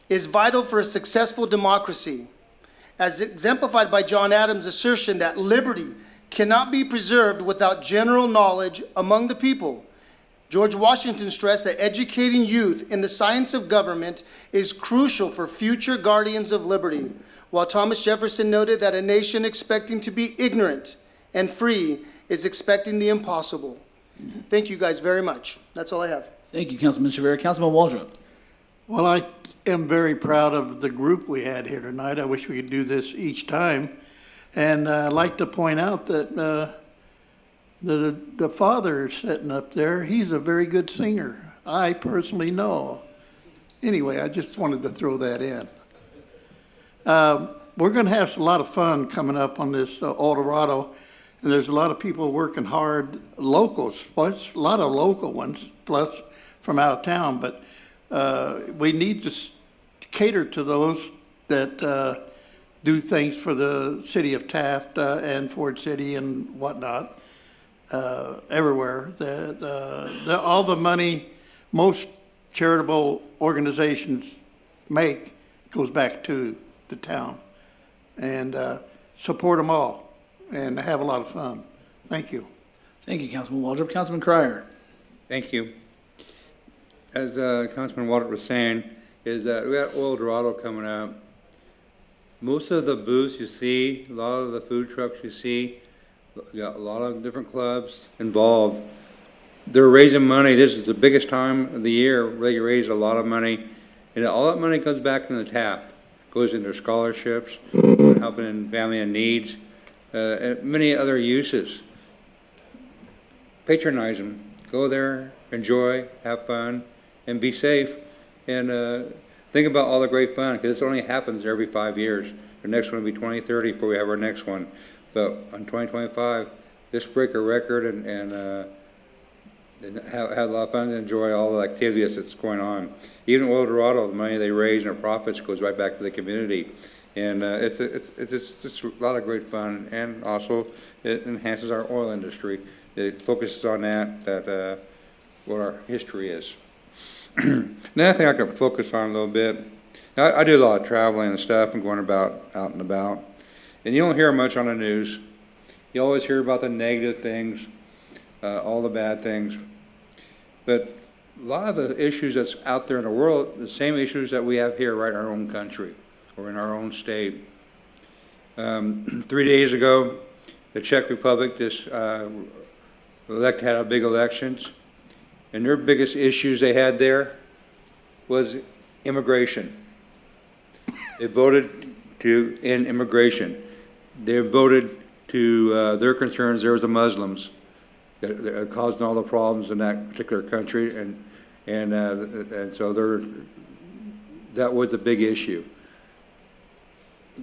is vital for a successful democracy, as exemplified by John Adams' assertion that liberty cannot be preserved without general knowledge among the people. George Washington stressed that educating youth in the science of government is crucial for future guardians of liberty, while Thomas Jefferson noted that a nation expecting to be ignorant and free is expecting the impossible. Thank you guys very much. That's all I have. Thank you, Councilman Shavira. Councilman Waldrop. Well, I am very proud of the group we had here tonight. I wish we could do this each time. And I'd like to point out that the father sitting up there, he's a very good singer. I personally know. Anyway, I just wanted to throw that in. We're going to have a lot of fun coming up on this Eldorado. And there's a lot of people working hard, locals, plus a lot of local ones, plus from out of town. But we need to cater to those that do things for the city of Taft and Ford City and whatnot, everywhere. All the money most charitable organizations make goes back to the town. And support them all and have a lot of fun. Thank you. Thank you, Councilman Waldrop. Councilman Cryer. Thank you. As Councilman Waldrop was saying, is that we got Eldorado coming up. Most of the booths you see, a lot of the food trucks you see, you got a lot of different clubs involved. They're raising money. This is the biggest time of the year where they raise a lot of money. And all that money comes back in the Taft. Goes into scholarships, helping in family in needs, and many other uses. Patronize them. Go there, enjoy, have fun, and be safe. And think about all the great fun, because this only happens every 5 years. The next one will be 2030 before we have our next one. But on 2025, just break a record and have a lot of fun and enjoy all the activities that's going on. Even Eldorado, the money they raise and their profits goes right back to the community. And it's just a lot of great fun, and also it enhances our oil industry. It focuses on that what our history is. Another thing I could focus on a little bit, I do a lot of traveling and stuff and going out and about. And you don't hear much on the news. You always hear about the negative things, all the bad things. But a lot of the issues that's out there in the world, the same issues that we have here right in our own country or in our own state. 3 days ago, the Czech Republic just had a big elections, and their biggest issues they had there was immigration. They voted to end immigration. They voted to their concerns. There was the Muslims that caused all the problems in that particular country, and so that was a big issue.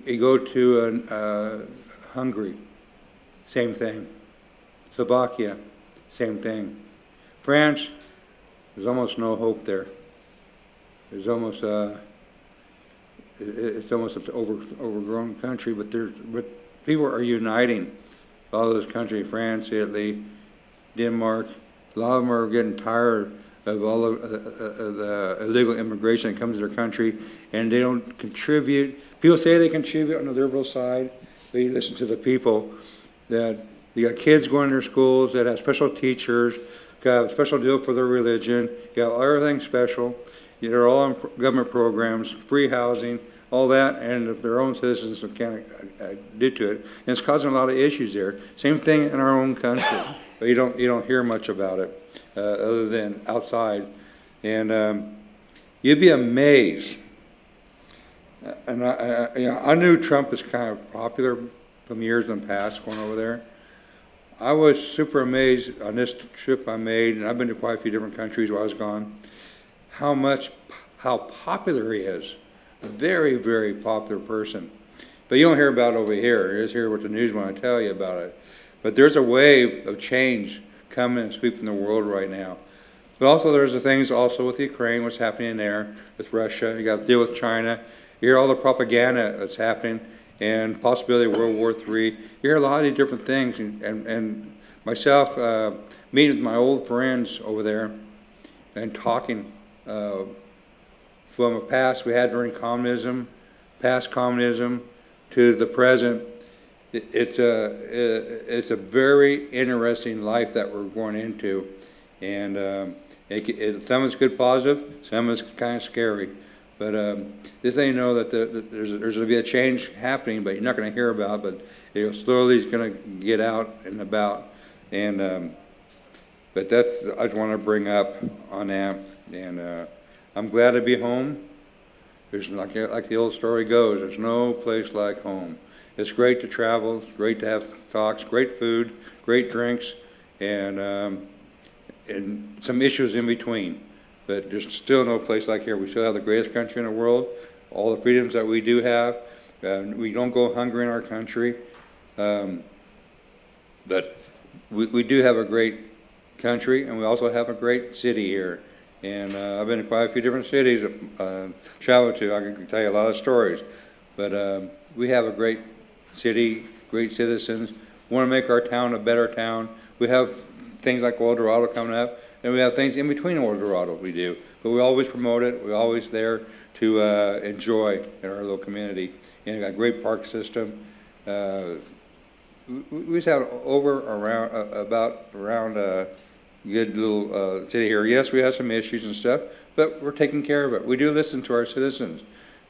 You go to Hungary, same thing. Slovakia, same thing. France, there's almost no hope there. There's almost it's almost an overgrown country, but people are uniting. All those countries, France, Italy, Denmark, a lot of them are getting tired of all of the illegal immigration that comes to their country, and they don't contribute. People say they contribute on the liberal side, but you listen to the people that you got kids going to their schools that have special teachers, got a special deal for their religion, you got everything special. They're all on government programs, free housing, all that, and if their own citizens can't do to it, and it's causing a lot of issues there. Same thing in our own country, but you don't hear much about it other than outside, and you'd be amazed. And I knew Trump was kind of popular from years in the past going over there. I was super amazed on this trip I made, and I've been to quite a few different countries while I was gone, how popular he is. A very, very popular person. But you don't hear about it over here. You just hear what the news want to tell you about it. But there's a wave of change coming and sweeping the world right now. But also there's the things also with Ukraine, what's happening there, with Russia. You got to deal with China. You hear all the propaganda that's happening and possibility of World War III. You hear a lot of different things. And myself, meeting with my old friends over there and talking from a past we had during communism, past communism, to the present. It's a very interesting life that we're going into, and some is good positive, some is kind of scary. But this thing, you know that there's going to be a change happening, but you're not going to hear about it, but slowly it's going to get out and about. And but that's I just want to bring up on that. And I'm glad to be home. There's like the old story goes, there's no place like home. It's great to travel, it's great to have talks, great food, great drinks, and some issues in between. But there's still no place like here. We still have the greatest country in the world, all the freedoms that we do have. We don't go hungry in our country. But we do have a great country, and we also have a great city here. And I've been to quite a few different cities traveled to. I can tell you a lot of stories. But we have a great city, great citizens. We want to make our town a better town. We have things like El Dorado coming up, and we have things in between El Dorado we do. But we always promote it. We're always there to enjoy in our little community. And we got a great park system. We just have around a good little city here. Yes, we have some issues and stuff, but we're taking care of it. We do listen to our citizens.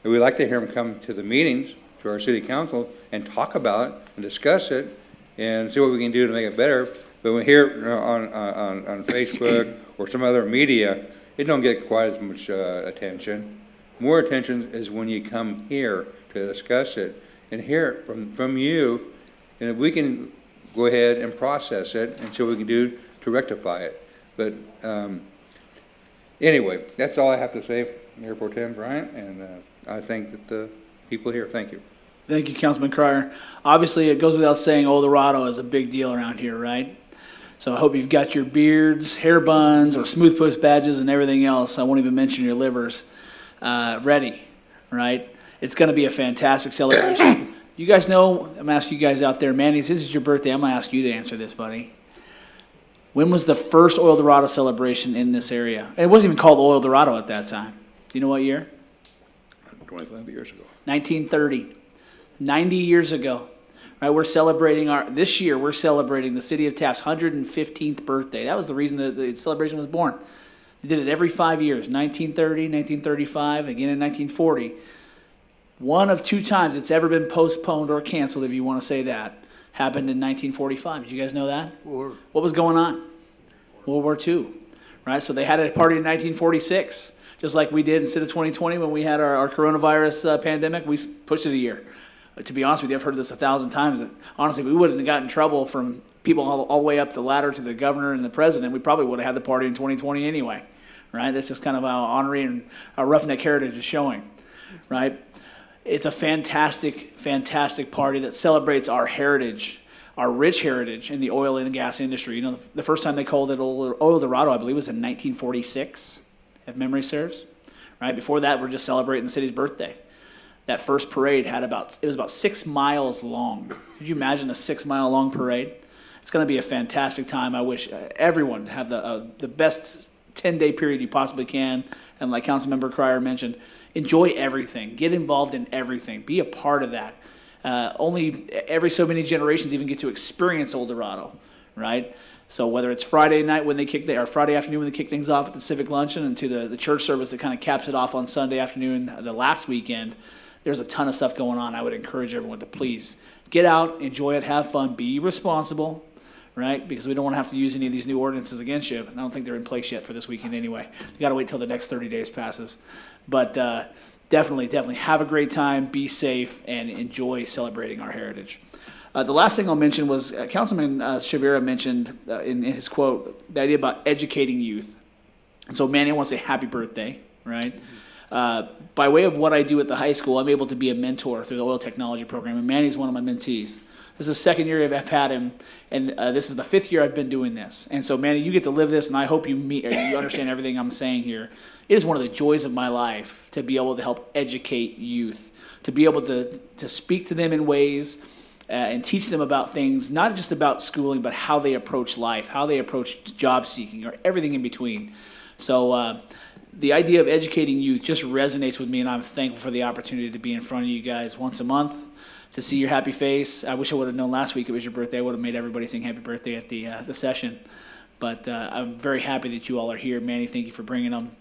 And we like to hear them come to the meetings, to our city council, and talk about it and discuss it and see what we can do to make it better. But when we hear it on Facebook or some other media, it don't get quite as much attention. More attention is when you come here to discuss it and hear it from you, and if we can go ahead and process it and see what we can do to rectify it. But anyway, that's all I have to say, Mayor Pro Tem Bryant, and I thank that the people here. Thank you. Thank you, Councilman Cryer. Obviously, it goes without saying, El Dorado is a big deal around here, right? So I hope you've got your beards, hair buns, or smooth puss badges and everything else. I won't even mention your livers ready, right? It's going to be a fantastic celebration. You guys know, I'm going to ask you guys out there, Manny, this is your birthday. I'm going to ask you to answer this, buddy. When was the first El Dorado celebration in this area? And it wasn't even called El Dorado at that time. Do you know what year? 25 years ago. 1930. 90 years ago. Right, we're celebrating this year we're celebrating the city of Taft's 115th birthday. That was the reason that the celebration was born. They did it every 5 years, 1930, 1935, again in 1940. One of two times it's ever been postponed or canceled, if you want to say that, happened in 1945. Did you guys know that? Or What was going on? World War II, right? So they had a party in 1946, just like we did instead of 2020 when we had our coronavirus pandemic. We pushed it a year. To be honest with you, I've heard this 1,000 times. Honestly, we wouldn't have gotten in trouble from people all the way up the ladder to the governor and the president. We probably would have had the party in 2020 anyway, right? That's just kind of how honoring our roughneck heritage is showing, right? It's a fantastic, fantastic party that celebrates our heritage, our rich heritage in the oil and gas industry. You know, the first time they called it Oil Dorado, I believe, was in 1946, if memory serves, right? Before that, we're just celebrating the city's birthday. That first parade it was about 6 miles long. Could you imagine a 6 mile long parade? It's going to be a fantastic time. I wish everyone to have the best 10-day period you possibly can. And like Councilmember Cryer mentioned, enjoy everything. Get involved in everything. Be a part of that. Only every so many generations even get to experience Old Dorado, right? So whether it's Friday night when they or Friday afternoon when they kick things off at the Civic Luncheon, and to the church service that kind of caps it off on Sunday afternoon the last weekend, there's a ton of stuff going on. I would encourage everyone to please get out, enjoy it, have fun, be responsible, right? Because we don't want to have to use any of these new ordinances against you. And I don't think they're in place yet for this weekend anyway. You got to wait till the next 30 days passes. But definitely have a great time, be safe, and enjoy celebrating our heritage. The last thing I'll mention was Councilman Shavira mentioned in his quote the idea about educating youth. And so Manny, I want to say happy birthday, right? By way of what I do at the high school, I'm able to be a mentor through the oil technology program, and Manny's one of my mentees. This is the second year I've had him, and this is the 5th year I've been doing this. And so, Manny, you get to live this, and I hope you understand everything I'm saying here. It is one of the joys of my life to be able to help educate youth, to be able to speak to them in ways and teach them about things, not just about schooling, but how they approach life, how they approach job seeking, or everything in between. So the idea of educating youth just resonates with me, and I'm thankful for the opportunity to be in front of you guys once a month, to see your happy face. I wish I would have known last week it was your birthday. I would have made everybody sing happy birthday at the session. But I'm very happy that you all are here. Manny, thank you for bringing them.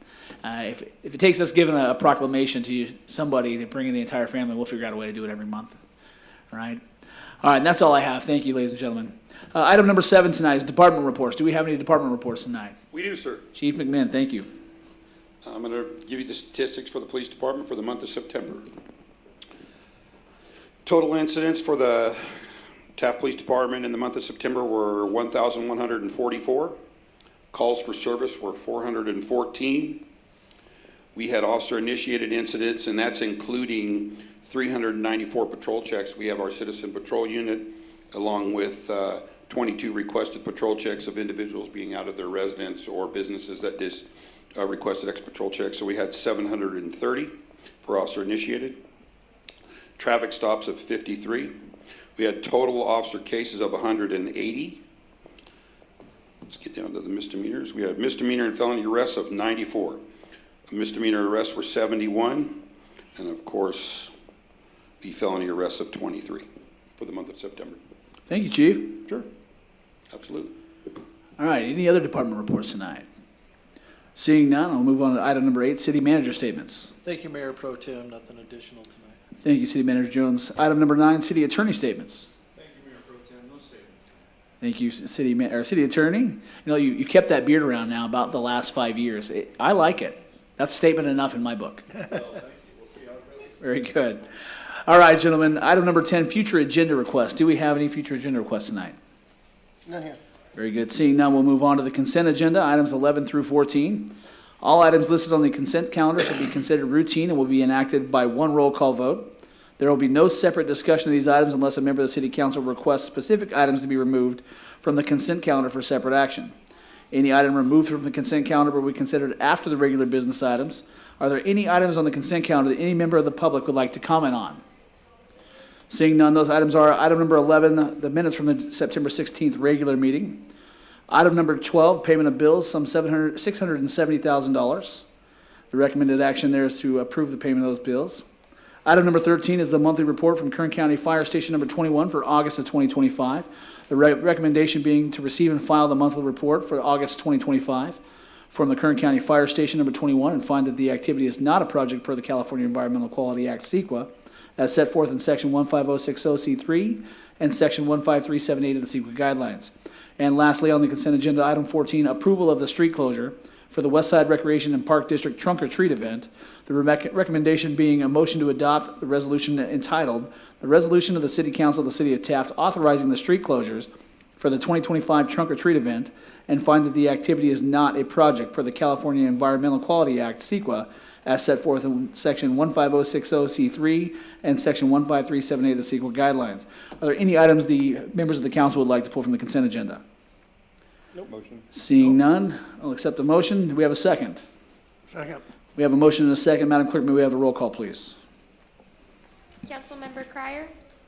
If it takes us giving a proclamation to somebody to bring in the entire family, we'll figure out a way to do it every month. All right? All right, and that's all I have. Thank you, ladies and gentlemen. Item number 7 tonight is department reports. Do we have any department reports tonight? We do, sir. Chief McMahon, thank you. I'm going to give you the statistics for the police department for the month of September. Total incidents for the Taft Police Department in the month of September were 1,144. Calls for service were 414. We had officer-initiated incidents, and that's including 394 patrol checks. We have our citizen patrol unit, along with 22 requested patrol checks of individuals being out of their residence or businesses that requested extra patrol checks. So we had 730 for officer-initiated. Traffic stops of 53. We had total officer cases of 180. Let's get down to the misdemeanors. We had misdemeanor and felony arrests of 94. Misdemeanor arrests were 71. And of course, the felony arrests of 23 for the month of September. Thank you, Chief. Sure. Absolutely. All right, any other department reports tonight? Seeing none, I'll move on to item number 8, city manager statements. Thank you, Mayor Pro Tem. Nothing additional tonight. Thank you, City Manager Jones. Item number 9, city attorney statements. Thank you, Mayor Pro Tem. No statements. Thank you, city attorney. You know, you kept that beard around now about the last 5 years. I like it. That's statement enough in my book. Well, thank you. We'll see how it goes. Very good. All right, gentlemen. Item number 10, future agenda requests. Do we have any future agenda requests tonight? None here. Very good. Seeing none, we'll move on to the consent agenda, items 11 through 14. All items listed on the consent calendar should be considered routine and will be enacted by one roll call vote. There will be no separate discussion of these items unless a member of the City Council requests specific items to be removed from the consent calendar for separate action. Any item removed from the consent calendar will be considered after the regular business items. Are there any items on the consent calendar that any member of the public would like to comment on? Seeing none, those items are item number 11, the minutes from the September 16th regular meeting. Item number 12, payment of bills, some $670,000. The recommended action there is to approve the payment of those bills. Item number 13 is the monthly report from Kern County Fire Station number 21 for August of 2025. The recommendation being to receive and file the monthly report for August 2025 from the Kern County Fire Station number 21 and find that the activity is not a project per the California Environmental Quality Act, CEQA, as set forth in Section 15060C3 and Section 15378 of the CEQA guidelines. And lastly, on the consent agenda, item 14, approval of the street closure for the West Side Recreation and Park District Trunk or Treat event. The recommendation being a motion to adopt the resolution entitled, "The Resolution of the City Council of the City of Taft authorizing the street closures for the 2025 Trunk or Treat event, and find that the activity is not a project per the California Environmental Quality Act, CEQA, as set forth in Section 15060C3 and Section 15378 of the CEQA guidelines." Are there any items the members of the council would like to pull from the consent agenda? Motion. Seeing none, I'll accept the motion. Do we have a second? Second. We have a motion and a second. Madam Clerk, may we have a roll call, please? Councilmember Crier,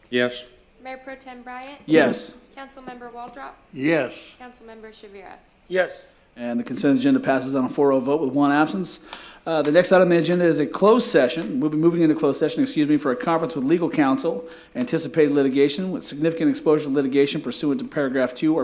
Yes. Mayor Pro Tem Bryant, Yes. Councilmember Waldrop, Yes. Councilmember Shavira. Yes. And the consent agenda passes on a 4-0 vote with one absence. The next item on the agenda is a closed session. We'll be moving into closed session, for a conference with legal counsel, anticipated litigation with significant exposure to litigation pursuant to paragraph 2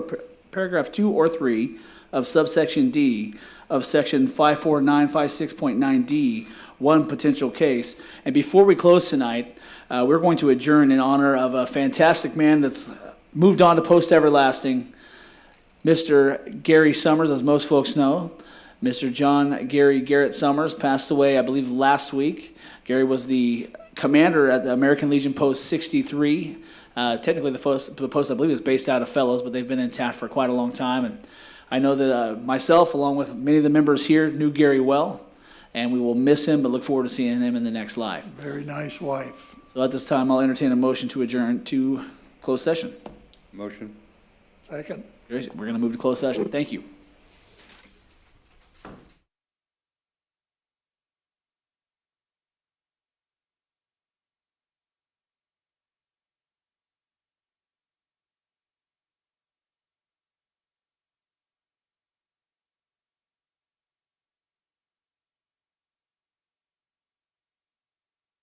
or 3 of subsection D of section 54956.9D, one potential case. And before we close tonight, we're going to adjourn in honor of a fantastic man that's moved on to post-everlasting, Mr. Gary Summers, as most folks know. Mr. John Gary Garrett Summers passed away, I believe, last week. Gary was the commander at the American Legion Post 63. Technically, the post, I believe, is based out of Fellows, but they've been in Taft for quite a long time. And I know that myself, along with many of the members here, knew Gary well, and we will miss him, but look forward to seeing him in the next life. Very nice wife. So at this time, I'll entertain a motion to adjourn to closed session. Motion. Second. We're going to move to closed session. Thank you.